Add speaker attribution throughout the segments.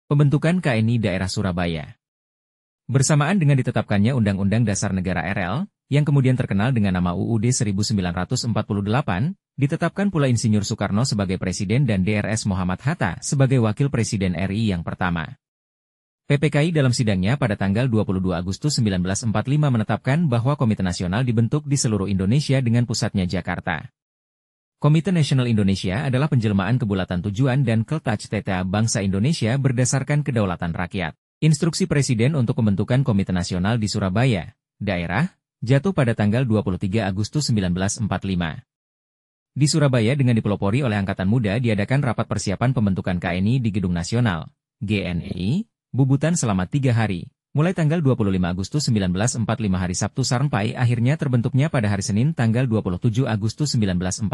Speaker 1: Pembentukan KNI Daerah Surabaya. Bersamaan dengan ditetapkannya Undang-Undang Dasar Negara RL, yang kemudian terkenal dengan nama UUD 1948, ditetapkan pula Insinyur Soekarno sebagai Presiden dan DRS Muhammad Hatta sebagai Wakil Presiden RI yang pertama. PPKI dalam sidangnya pada tanggal 22 Agustus 1945 menetapkan bahwa Komite Nasional dibentuk di seluruh Indonesia dengan pusatnya Jakarta. Komite Nasional Indonesia adalah penjelmaan kebulatan tujuan dan cita-cita bangsa Indonesia berdasarkan kedaulatan rakyat. Instruksi Presiden untuk pembentukan Komite Nasional di Surabaya, daerah, jatuh pada tanggal 23 Agustus 1945. Di Surabaya dengan dipelopori oleh Angkatan Muda diadakan rapat persiapan pembentukan KNI di Gedung Nasional, GNI, Bubutan selama 3 hari, mulai tanggal 25 Agustus 1945 hari Sabtu sampai akhirnya terbentuknya pada hari Senin tanggal 27 Agustus 1945.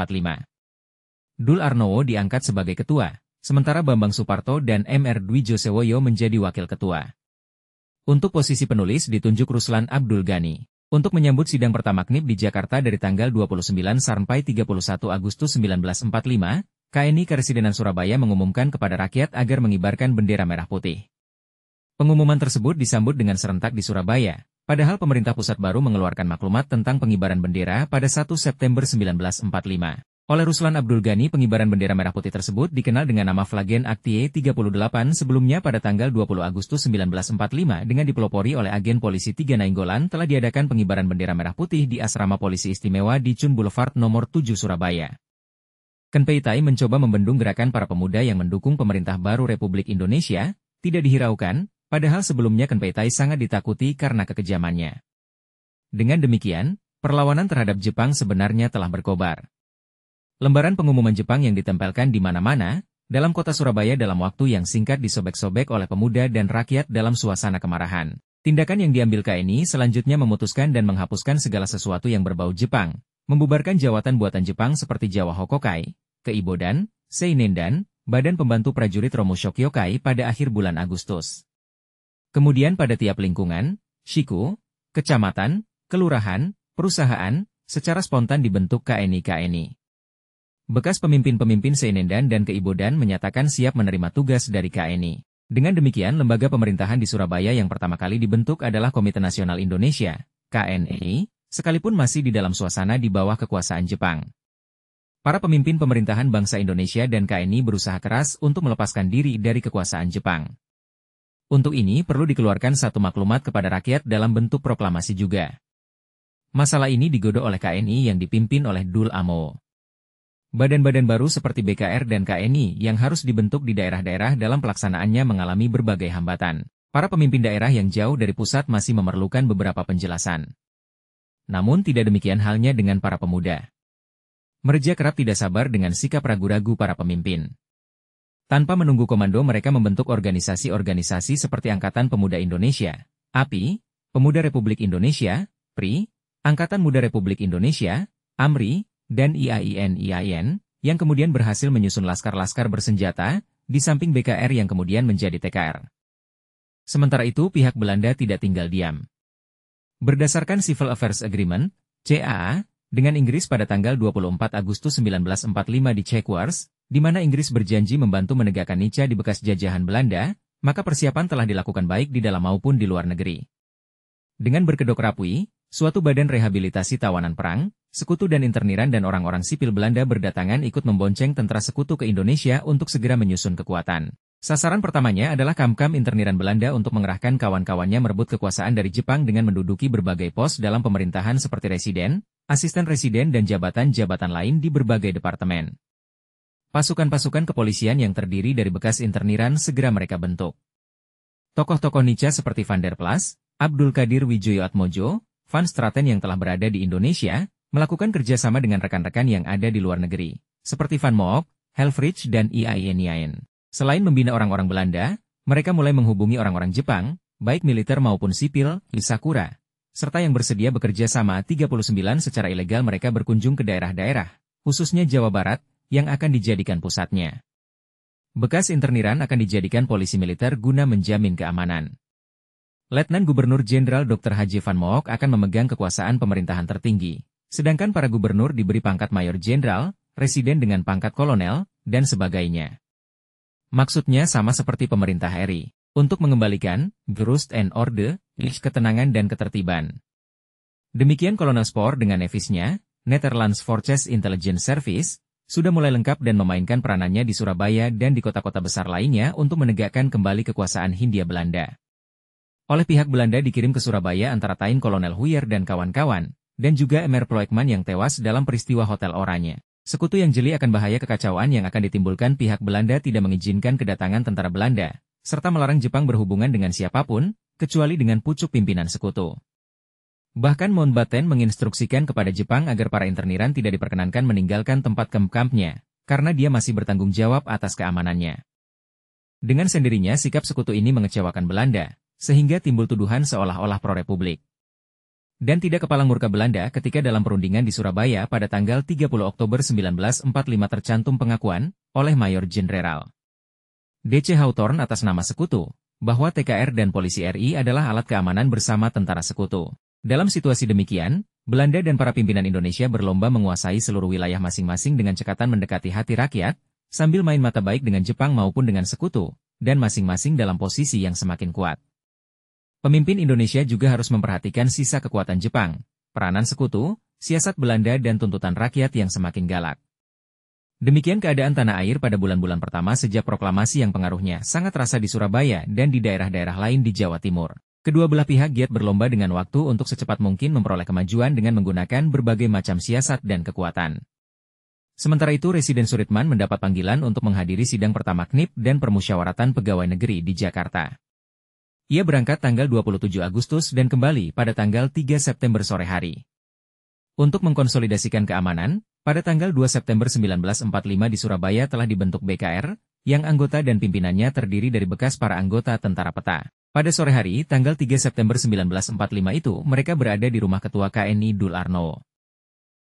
Speaker 1: Dul Arnowo diangkat sebagai ketua, sementara Bambang Suparto dan Mr. Dwi Josewoyo menjadi wakil ketua. Untuk posisi penulis ditunjuk Ruslan Abdul Ghani. Untuk menyambut sidang pertama KNIP di Jakarta dari tanggal 29 sampai 31 Agustus 1945, KNI Karesidenan Surabaya mengumumkan kepada rakyat agar mengibarkan bendera merah putih. Pengumuman tersebut disambut dengan serentak di Surabaya, padahal pemerintah pusat baru mengeluarkan maklumat tentang pengibaran bendera pada 1 September 1945. Oleh Ruslan Abdul Ghani, pengibaran bendera merah putih tersebut dikenal dengan nama Flagen Actie 38 sebelumnya pada tanggal 20 Agustus 1945 dengan dipelopori oleh agen polisi 3 Nainggolan telah diadakan pengibaran bendera merah putih di Asrama Polisi Istimewa di Chun Boulevard nomor 7 Surabaya. Kenpeitai mencoba membendung gerakan para pemuda yang mendukung pemerintah baru Republik Indonesia, tidak dihiraukan, padahal sebelumnya Kenpeitai sangat ditakuti karena kekejamannya. Dengan demikian, perlawanan terhadap Jepang sebenarnya telah berkobar. Lembaran pengumuman Jepang yang ditempelkan di mana-mana, dalam kota Surabaya dalam waktu yang singkat disobek-sobek oleh pemuda dan rakyat dalam suasana kemarahan. Tindakan yang diambil KNI selanjutnya memutuskan dan menghapuskan segala sesuatu yang berbau Jepang, membubarkan jawatan buatan Jepang seperti Jawa Hokokai, Keibodan, Seinendan, Badan Pembantu Prajurit Romo Shokyokai pada akhir bulan Agustus. Kemudian pada tiap lingkungan, shiku, kecamatan, kelurahan, perusahaan, secara spontan dibentuk KNI-KNI. Bekas pemimpin-pemimpin Seinendan dan Keibodan menyatakan siap menerima tugas dari KNI. Dengan demikian, lembaga pemerintahan di Surabaya yang pertama kali dibentuk adalah Komite Nasional Indonesia, KNI, sekalipun masih di dalam suasana di bawah kekuasaan Jepang. Para pemimpin pemerintahan bangsa Indonesia dan KNI berusaha keras untuk melepaskan diri dari kekuasaan Jepang. Untuk ini perlu dikeluarkan satu maklumat kepada rakyat dalam bentuk proklamasi juga. Masalah ini digodok oleh KNI yang dipimpin oleh Dul Arnowo. Badan-badan baru seperti BKR dan KNI yang harus dibentuk di daerah-daerah dalam pelaksanaannya mengalami berbagai hambatan. Para pemimpin daerah yang jauh dari pusat masih memerlukan beberapa penjelasan. Namun tidak demikian halnya dengan para pemuda. Mereka kerap tidak sabar dengan sikap ragu-ragu para pemimpin. Tanpa menunggu komando mereka membentuk organisasi-organisasi seperti Angkatan Pemuda Indonesia, API, Pemuda Republik Indonesia, PRI, Angkatan Muda Republik Indonesia, AMRI, dan IAIN, yang kemudian berhasil menyusun laskar-laskar bersenjata, di samping BKR yang kemudian menjadi TKR. Sementara itu pihak Belanda tidak tinggal diam. Berdasarkan Civil Affairs Agreement, CAA, dengan Inggris pada tanggal 24 Agustus 1945 di Chequers, di mana Inggris berjanji membantu menegakkan Nica di bekas jajahan Belanda, maka persiapan telah dilakukan baik di dalam maupun di luar negeri. Dengan berkedok rapi, suatu badan rehabilitasi tawanan perang, sekutu dan interniran dan orang-orang sipil Belanda berdatangan ikut membonceng tentara sekutu ke Indonesia untuk segera menyusun kekuatan. Sasaran pertamanya adalah kamp-kamp interniran Belanda untuk mengerahkan kawan-kawannya merebut kekuasaan dari Jepang dengan menduduki berbagai pos dalam pemerintahan seperti residen, asisten residen dan jabatan-jabatan lain di berbagai departemen. Pasukan-pasukan kepolisian yang terdiri dari bekas interniran segera mereka bentuk. Tokoh-tokoh Nica seperti Van der Plas, Abdul Qadir Wijoyo-Atmojo, Van Straten yang telah berada di Indonesia, melakukan kerjasama dengan rekan-rekan yang ada di luar negeri, seperti Van Mook, Helfrich dan IAIN. Selain membina orang-orang Belanda, mereka mulai menghubungi orang-orang Jepang, baik militer maupun sipil, di Sakura, serta yang bersedia bekerja sama 39 secara ilegal mereka berkunjung ke daerah-daerah, khususnya Jawa Barat, yang akan dijadikan pusatnya. Bekas interniran akan dijadikan polisi militer guna menjamin keamanan. Letnan Gubernur Jenderal Dr. Haji Van Mook akan memegang kekuasaan pemerintahan tertinggi. Sedangkan para gubernur diberi pangkat mayor jenderal, residen dengan pangkat kolonel, dan sebagainya. Maksudnya sama seperti pemerintah RI, untuk mengembalikan Rust and Orde, ketenangan dan ketertiban. Demikian Kolonel Spoor dengan nevisnya, Netherlands Forces Intelligence Service, sudah mulai lengkap dan memainkan peranannya di Surabaya dan di kota-kota besar lainnya untuk menegakkan kembali kekuasaan Hindia Belanda. Oleh pihak Belanda dikirim ke Surabaya antara lain Kolonel Huyer dan kawan-kawan, dan juga Emer Ploegman yang tewas dalam peristiwa Hotel Oranye. Sekutu yang jeli akan bahaya kekacauan yang akan ditimbulkan pihak Belanda tidak mengizinkan kedatangan tentara Belanda, serta melarang Jepang berhubungan dengan siapapun, kecuali dengan pucuk pimpinan sekutu. Bahkan Mountbatten menginstruksikan kepada Jepang agar para interniran tidak diperkenankan meninggalkan tempat kamp-kampnya, karena dia masih bertanggung jawab atas keamanannya. Dengan sendirinya sikap sekutu ini mengecewakan Belanda, sehingga timbul tuduhan seolah-olah pro-republik. Dan tidak kepalang murka Belanda ketika dalam perundingan di Surabaya pada tanggal 30 Oktober 1945 tercantum pengakuan, oleh Mayor Jenderal D.C. Hawthorne atas nama sekutu, bahwa TKR dan polisi RI adalah alat keamanan bersama tentara sekutu. Dalam situasi demikian, Belanda dan para pimpinan Indonesia berlomba menguasai seluruh wilayah masing-masing dengan cekatan mendekati hati rakyat, sambil main mata baik dengan Jepang maupun dengan sekutu, dan masing-masing dalam posisi yang semakin kuat. Pemimpin Indonesia juga harus memperhatikan sisa kekuatan Jepang, peranan sekutu, siasat Belanda dan tuntutan rakyat yang semakin galak. Demikian keadaan tanah air pada bulan-bulan pertama sejak proklamasi yang pengaruhnya sangat terasa di Surabaya dan di daerah-daerah lain di Jawa Timur. Kedua belah pihak giat berlomba dengan waktu untuk secepat mungkin memperoleh kemajuan dengan menggunakan berbagai macam siasat dan kekuatan. Sementara itu Residen Sudirman mendapat panggilan untuk menghadiri sidang pertama KNIP dan Permusyawaratan Pegawai Negeri di Jakarta. Ia berangkat tanggal 27 Agustus dan kembali pada tanggal 3 September sore hari. Untuk mengkonsolidasikan keamanan, pada tanggal 2 September 1945 di Surabaya telah dibentuk BKR, yang anggota dan pimpinannya terdiri dari bekas para anggota tentara peta. Pada sore hari, tanggal 3 September 1945 itu, mereka berada di rumah Ketua KNI Dul Arno.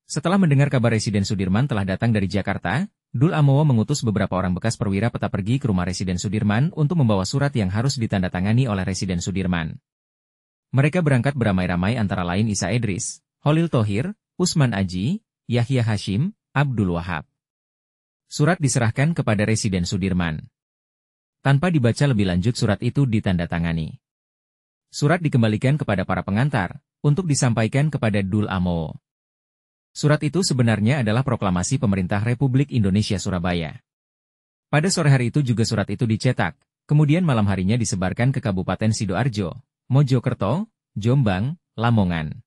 Speaker 1: Setelah mendengar kabar Residen Sudirman telah datang dari Jakarta, Dul Amowo mengutus beberapa orang bekas perwira peta pergi ke rumah Residen Sudirman untuk membawa surat yang harus ditandatangani oleh Residen Sudirman. Mereka berangkat beramai-ramai antara lain Isa Edris, Holil Thohir, Usman Aji, Yahya Hashim, Abdul Wahab. Surat diserahkan kepada Residen Sudirman. Tanpa dibaca lebih lanjut surat itu ditandatangani. Surat dikembalikan kepada para pengantar, untuk disampaikan kepada Dul Amowo. Surat itu sebenarnya adalah proklamasi Pemerintah Republik Indonesia Surabaya. Pada sore hari itu juga surat itu dicetak, kemudian malam harinya disebarkan ke Kabupaten Sidoarjo, Mojokerto, Jombang, Lamongan.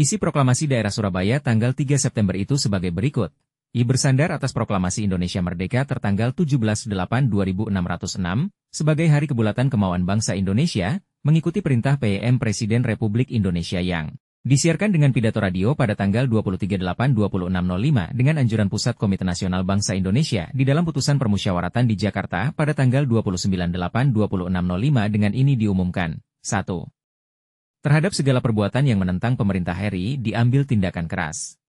Speaker 1: Isi proklamasi daerah Surabaya tanggal 3 September itu sebagai berikut. I bersandar atas proklamasi Indonesia Merdeka tertanggal 17/8/2606, sebagai hari kebulatan kemauan bangsa Indonesia, mengikuti perintah PM Presiden Republik Indonesia yang disiarkan dengan pidato radio pada tanggal 23/8/2605 dengan anjuran Pusat Komite Nasional Bangsa Indonesia di dalam putusan permusyawaratan di Jakarta pada tanggal 29/8/2605 dengan ini diumumkan. 1. Terhadap segala perbuatan yang menentang pemerintah RI diambil tindakan keras.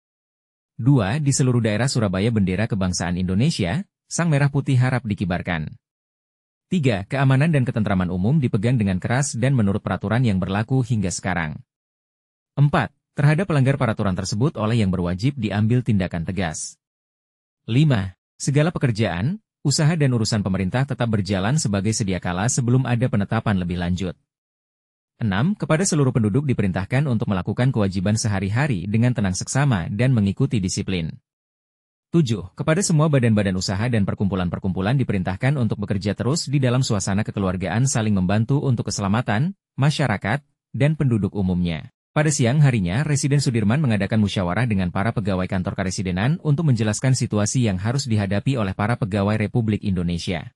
Speaker 1: 2. Di seluruh daerah Surabaya bendera kebangsaan Indonesia, sang merah putih harap dikibarkan. 3. Keamanan dan ketentraman umum dipegang dengan keras dan menurut peraturan yang berlaku hingga sekarang. 4. Terhadap pelanggar peraturan tersebut oleh yang berwajib diambil tindakan tegas. 5. Segala pekerjaan, usaha dan urusan pemerintah tetap berjalan sebagai sedia kala sebelum ada penetapan lebih lanjut. 6. Kepada seluruh penduduk diperintahkan untuk melakukan kewajiban sehari-hari dengan tenang seksama dan mengikuti disiplin. 7. Kepada semua badan-badan usaha dan perkumpulan-perkumpulan diperintahkan untuk bekerja terus di dalam suasana kekeluargaan saling membantu untuk keselamatan masyarakat dan penduduk umumnya. Pada siang harinya, Residen Sudirman mengadakan musyawarah dengan para pegawai kantor karesidenan untuk menjelaskan situasi yang harus dihadapi oleh para pegawai Republik Indonesia.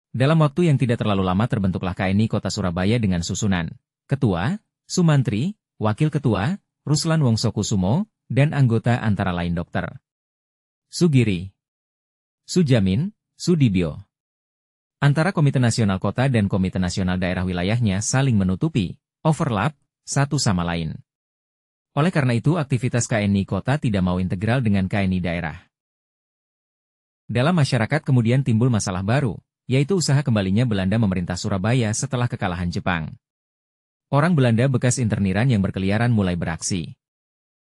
Speaker 1: Dalam waktu yang tidak terlalu lama terbentuklah KNI Kota Surabaya dengan susunan Ketua, Sumantri, Wakil Ketua, Ruslan Wongsokusumo, dan anggota antara lain Dr. Sugiri, Sujamin, Sudibyo. Antara Komite Nasional Kota dan Komite Nasional Daerah wilayahnya saling menutupi, overlap, satu sama lain. Oleh karena itu aktivitas KNI Kota tidak mau integral dengan KNI Daerah. Dalam masyarakat kemudian timbul masalah baru, yaitu usaha kembalinya Belanda memerintah Surabaya setelah kekalahan Jepang. Orang Belanda bekas interniran yang berkeliaran mulai beraksi.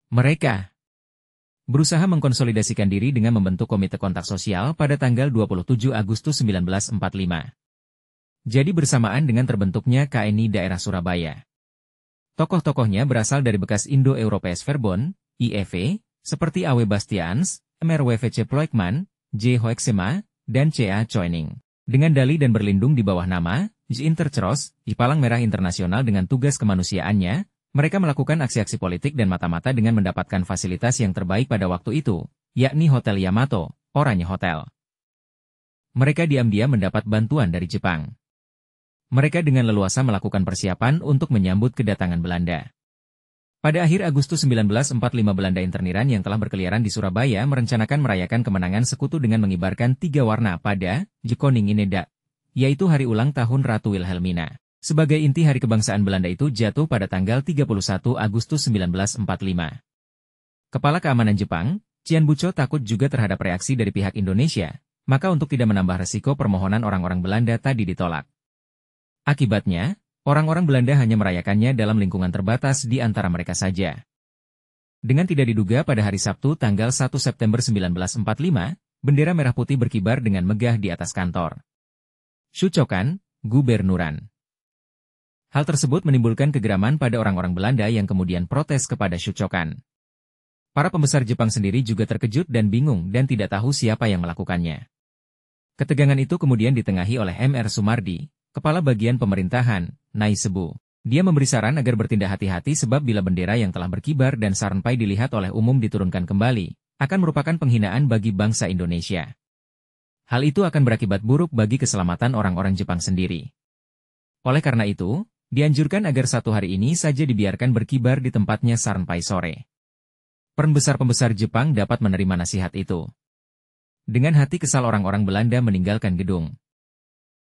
Speaker 1: Mereka berusaha mengkonsolidasikan diri dengan membentuk Komite Kontak Sosial pada tanggal 27 Agustus 1945. Jadi bersamaan dengan terbentuknya KNI Daerah Surabaya. Tokoh-tokohnya berasal dari bekas Indo-Europees Verbond, IEV, seperti A.W. Bastiaans, MRWVC Ploikman, J. Hoeksema, dan C.A. Choining. Dengan dalih dan berlindung di bawah nama Intertros, Palang Merah Internasional dengan tugas kemanusiaannya, mereka melakukan aksi-aksi politik dan mata-mata dengan mendapatkan fasilitas yang terbaik pada waktu itu, yakni Hotel Yamato, Oranye Hotel. Mereka diam-diam mendapat bantuan dari Jepang. Mereka dengan leluasa melakukan persiapan untuk menyambut kedatangan Belanda. Pada akhir Agustus 1945 Belanda interniran yang telah berkeliaran di Surabaya merencanakan merayakan kemenangan sekutu dengan mengibarkan 3 warna pada Jekoning Ineda, yaitu hari ulang tahun Ratu Wilhelmina. Sebagai inti hari kebangsaan Belanda itu jatuh pada tanggal 31 Agustus 1945. Kepala Keamanan Jepang, Chian Bucho takut juga terhadap reaksi dari pihak Indonesia, maka untuk tidak menambah resiko permohonan orang-orang Belanda tadi ditolak. Akibatnya, orang-orang Belanda hanya merayakannya dalam lingkungan terbatas di antara mereka saja. Dengan tidak diduga pada hari Sabtu tanggal 1 September 1945, bendera merah putih berkibar dengan megah di atas kantor Shuchokan, Gubernuran. Hal tersebut menimbulkan kegeraman pada orang-orang Belanda yang kemudian protes kepada Shuchokan. Para pembesar Jepang sendiri juga terkejut dan bingung dan tidak tahu siapa yang melakukannya. Ketegangan itu kemudian ditengahi oleh M.R. Sumardi, Kepala Bagian Pemerintahan, Naisebu. Dia memberi saran agar bertindak hati-hati sebab bila bendera yang telah berkibar dan saranpai dilihat oleh umum diturunkan kembali, akan merupakan penghinaan bagi bangsa Indonesia. Hal itu akan berakibat buruk bagi keselamatan orang-orang Jepang sendiri. Oleh karena itu, dianjurkan agar 1 hari ini saja dibiarkan berkibar di tempatnya saranpai sore. Pembesar-pembesar Jepang dapat menerima nasihat itu. Dengan hati kesal orang-orang Belanda meninggalkan gedung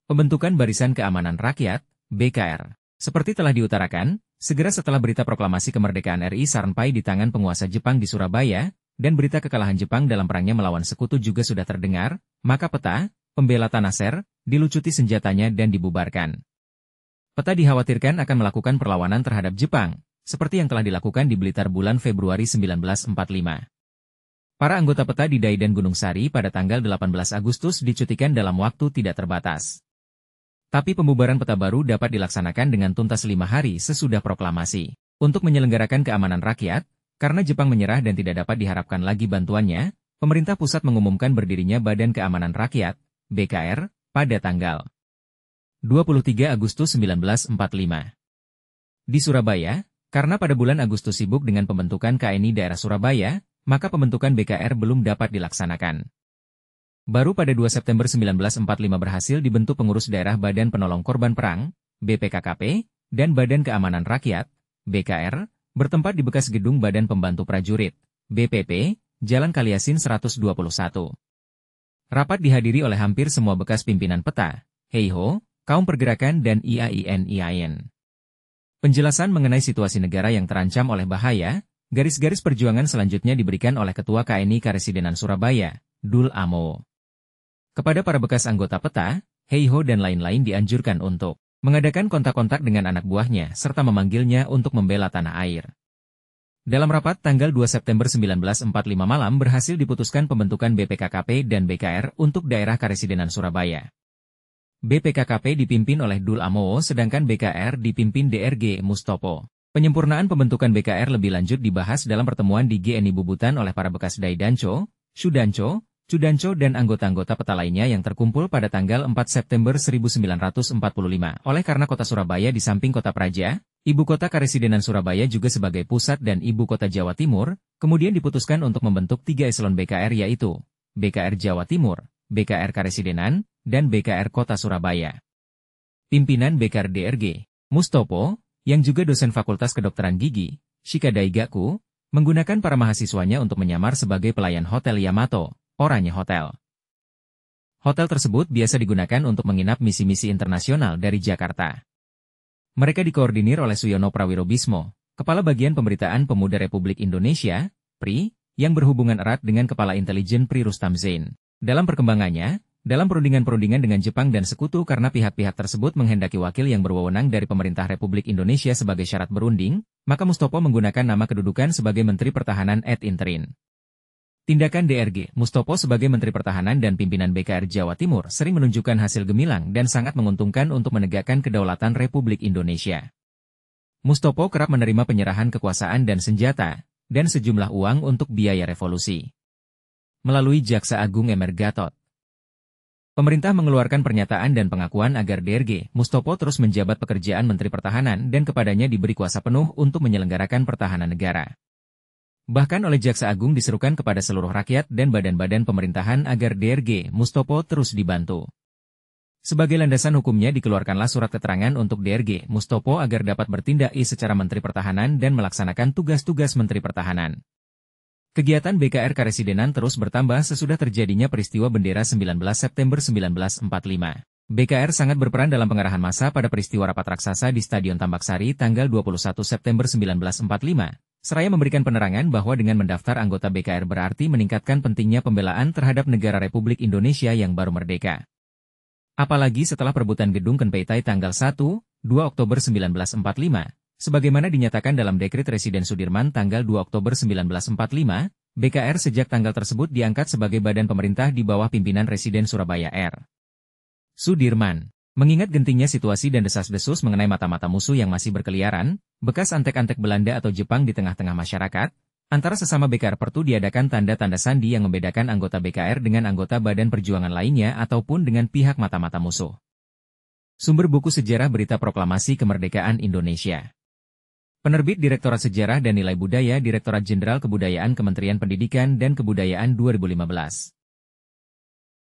Speaker 1: Pembentukan Barisan Keamanan Rakyat, BKR. Seperti telah diutarakan, segera setelah berita proklamasi kemerdekaan RI saranpai di tangan penguasa Jepang di Surabaya, dan berita kekalahan Jepang dalam perangnya melawan sekutu juga sudah terdengar, maka Peta, pembela Tanah Ser, dilucuti senjatanya dan dibubarkan. Peta dikhawatirkan akan melakukan perlawanan terhadap Jepang, seperti yang telah dilakukan di Blitar bulan Februari 1945. Para anggota Peta di Dai dan Gunung Sari pada tanggal 18 Agustus dicutikan dalam waktu tidak terbatas. Tapi pembubaran Peta baru dapat dilaksanakan dengan tuntas 5 hari sesudah proklamasi. Untuk menyelenggarakan keamanan rakyat, karena Jepang menyerah dan tidak dapat diharapkan lagi bantuannya, pemerintah pusat mengumumkan berdirinya Badan Keamanan Rakyat, BKR, pada tanggal 23 Agustus 1945. Di Surabaya, karena pada bulan Agustus sibuk dengan pembentukan KNI Daerah Surabaya, maka pembentukan BKR belum dapat dilaksanakan. Baru pada 2 September 1945 berhasil dibentuk pengurus daerah Badan Penolong Korban Perang, BPKKP, dan Badan Keamanan Rakyat, BKR, bertempat di bekas gedung Badan Pembantu Prajurit, BPP, Jalan Kaliasin 121. Rapat dihadiri oleh hampir semua bekas pimpinan Peta, Heiho, Kaum Pergerakan dan IAIN. Penjelasan mengenai situasi negara yang terancam oleh bahaya, garis-garis perjuangan selanjutnya diberikan oleh Ketua KNI Karesidenan Surabaya, Dul Amo. Kepada para bekas anggota Peta, Heiho dan lain-lain dianjurkan untuk mengadakan kontak-kontak dengan anak buahnya serta memanggilnya untuk membela tanah air. Dalam rapat tanggal 2 September 1945 malam berhasil diputuskan pembentukan BPKKP dan BKR untuk daerah Karesidenan Surabaya. BPKKP dipimpin oleh Dul Amo sedangkan BKR dipimpin DRG Mustopo. Penyempurnaan pembentukan BKR lebih lanjut dibahas dalam pertemuan di GNI Bubutan oleh para bekas Daidancho, Shudancho, Cudancho dan anggota-anggota Peta lainnya yang terkumpul pada tanggal 4 September 1945. Oleh karena kota Surabaya di samping kota Praja, ibu kota Karesidenan Surabaya juga sebagai pusat dan ibu kota Jawa Timur, kemudian diputuskan untuk membentuk 3 eselon BKR yaitu BKR Jawa Timur, BKR Karesidenan, dan BKR Kota Surabaya. Pimpinan BKR DRG, Mustopo, yang juga dosen Fakultas Kedokteran Gigi, Shikadai Gaku, menggunakan para mahasiswanya untuk menyamar sebagai pelayan Hotel Yamato, Oranye Hotel. Hotel tersebut biasa digunakan untuk menginap misi-misi internasional dari Jakarta. Mereka dikoordinir oleh Suyono Prawirobismo, Kepala Bagian Pemberitaan Pemuda Republik Indonesia, PRI, yang berhubungan erat dengan Kepala Intelijen PRI Rustam Zain. Dalam perkembangannya, dalam perundingan-perundingan dengan Jepang dan Sekutu karena pihak-pihak tersebut menghendaki wakil yang berwenang dari Pemerintah Republik Indonesia sebagai syarat berunding, maka Mustopo menggunakan nama kedudukan sebagai Menteri Pertahanan ad interim. Tindakan DRG Mustopo sebagai Menteri Pertahanan dan pimpinan BKR Jawa Timur sering menunjukkan hasil gemilang dan sangat menguntungkan untuk menegakkan kedaulatan Republik Indonesia. Mustopo kerap menerima penyerahan kekuasaan dan senjata, dan sejumlah uang untuk biaya revolusi. Melalui Jaksa Agung Emer Gatot, pemerintah mengeluarkan pernyataan dan pengakuan agar DRG Mustopo terus menjabat pekerjaan Menteri Pertahanan dan kepadanya diberi kuasa penuh untuk menyelenggarakan pertahanan negara. Bahkan oleh Jaksa Agung diserukan kepada seluruh rakyat dan badan-badan pemerintahan agar DRG Mustopo terus dibantu. Sebagai landasan hukumnya dikeluarkanlah surat keterangan untuk DRG Mustopo agar dapat bertindak secara Menteri Pertahanan dan melaksanakan tugas-tugas Menteri Pertahanan. Kegiatan BKR Karesidenan terus bertambah sesudah terjadinya peristiwa bendera 19 September 1945. BKR sangat berperan dalam pengerahan massa pada peristiwa rapat raksasa di Stadion Tambak Sari tanggal 21 September 1945. Seraya memberikan penerangan bahwa dengan mendaftar anggota BKR berarti meningkatkan pentingnya pembelaan terhadap negara Republik Indonesia yang baru merdeka. Apalagi setelah perebutan gedung Kenpeitai tanggal 1-2 Oktober 1945, sebagaimana dinyatakan dalam Dekret Residen Sudirman tanggal 2 Oktober 1945, BKR sejak tanggal tersebut diangkat sebagai badan pemerintah di bawah pimpinan Residen Surabaya R. Sudirman. Mengingat gentingnya situasi dan desas-desus mengenai mata-mata musuh yang masih berkeliaran, bekas antek-antek Belanda atau Jepang di tengah-tengah masyarakat, antara sesama BKR perlu diadakan tanda-tanda sandi yang membedakan anggota BKR dengan anggota Badan Perjuangan lainnya ataupun dengan pihak mata-mata musuh. Sumber buku sejarah berita proklamasi kemerdekaan Indonesia. Penerbit Direktorat Sejarah dan Nilai Budaya Direktorat Jenderal Kebudayaan Kementerian Pendidikan dan Kebudayaan 2015.